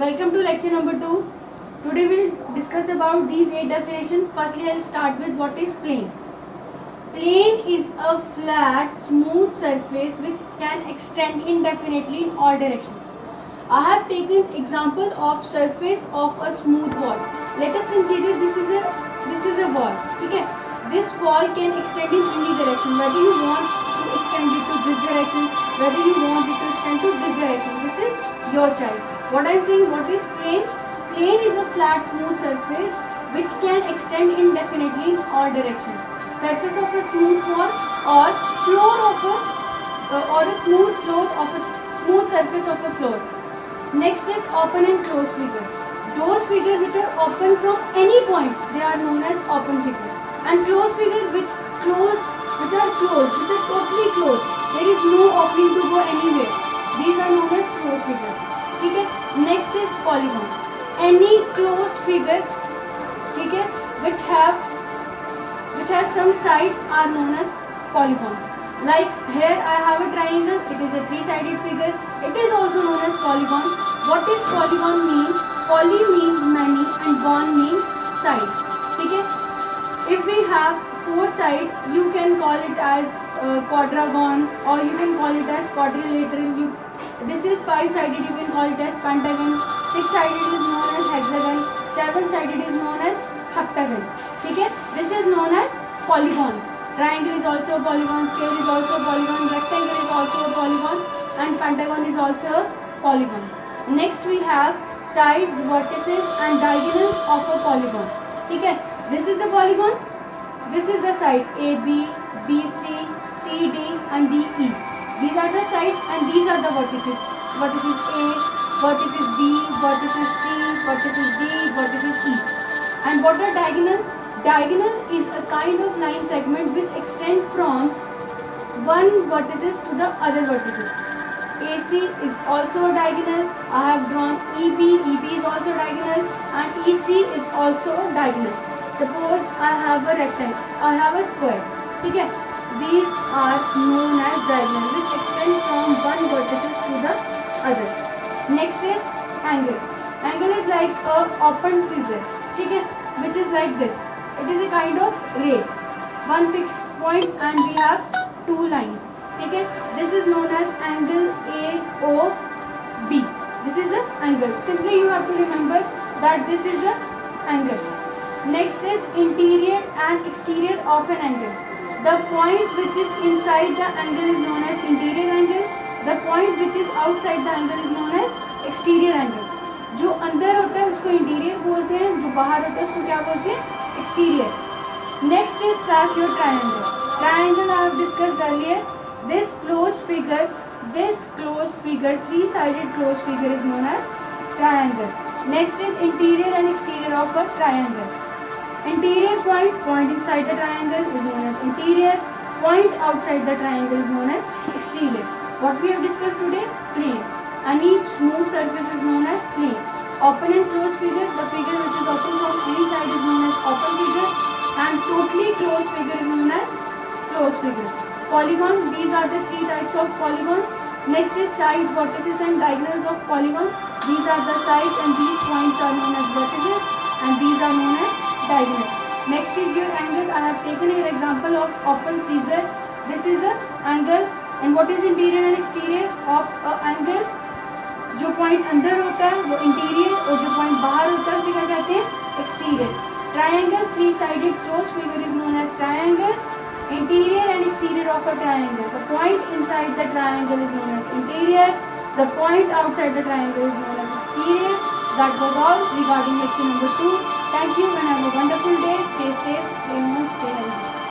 Welcome to lecture number 2. Today we will discuss about these 8 definitions. Firstly, I will start with what is plane. Plane is a flat, smooth surface which can extend indefinitely in all directions. I have taken example of surface of a smooth wall. Let us consider this is a wall. Okay? This wall can extend in any direction. Whether you want to extend it to this direction, whether you want it to extend to this direction. This is your choice. What I am saying, what is plane? Plane is a flat, smooth surface which can extend indefinitely in all directions. Surface of a smooth wall or floor of a smooth floor of a smooth surface of a floor. Next is open and closed figure. Those figures which are open from any point, they are known as open figure. And closed figure which are closed, which are totally closed. There is no opening to go anywhere. These are known as closed figure. Okay. Next is polygon. Any closed figure, okay, which have some sides are known as polygons. Like here I have a triangle. It is a three-sided figure. It is also known as polygon. What is polygon mean? Poly means many and gon means side. Okay. If we have 4 sides, you can call it as quadragon, or you can call it as quadrilateral. This is 5-sided, you can call it as pentagon. 6-sided is known as hexagon. 7-sided is known as heptagon. Okay? This is known as polygons. Triangle is also a polygon, square is also a polygon, rectangle is also a polygon, and pentagon is also a polygon. Next we have sides, vertices and diagonals of a polygon. Okay? This is a polygon. This is the side AB, BC, CD and DE. These are the sides and these are the vertices. Vertices A, vertices B, vertices C, vertices D, vertices E. And what are diagonal? Diagonal is a kind of line segment which extend from one vertices to the other vertices. AC is also a diagonal. I have drawn EB. EB is also diagonal, and EC is also a diagonal. Suppose I have a rectangle. I have a square. Okay. These are known as diagonal, which extend from one vertices to the other. Next is angle. Angle is like a open scissor, okay, which is like this. It is a kind of ray. One fixed point and we have 2 lines. Okay, this is known as angle AOB. This is an angle. Simply you have to remember that this is an angle. Next is interior and exterior of an angle. The point which is inside the angle is known as interior angle. The point which is outside the angle is known as exterior angle. जो अंदर होता है उसको interior बोलते हैं, जो बाहर होता है उसको क्या बोलते हैं? Exterior. Next is class your triangle. Triangle I have discussed earlier. This closed figure, 3-sided closed figure is known as triangle. Next is interior and exterior of a triangle. Interior point inside the triangle is known as interior. Point outside the triangle is known as exterior. What we have discussed today? Plane. Any smooth surface is known as plane. Open and closed figure. The figure which is open from any side is known as open figure, and totally closed figure is known as closed figure. Polygon. These are the 3 types of polygon. Next is side, vertices and diagonals of polygon. These are the sides and these points are known as vertices and these are known as diagonal. Next is your angle. I have taken an example of open scissor. This is an angle. And what is interior and exterior of an angle? जो point अंदर होता है वो interior और जो point बाहर होता है उसे क्या कहते हैं? Exterior. Triangle 3-sided closed figure is known as triangle. Interior and exterior of a triangle. The point inside the triangle is known as interior. The point outside the triangle is known as exterior. That was all regarding lecture number 2. Thank you and have a wonderful day. Stay safe, stay home, stay healthy.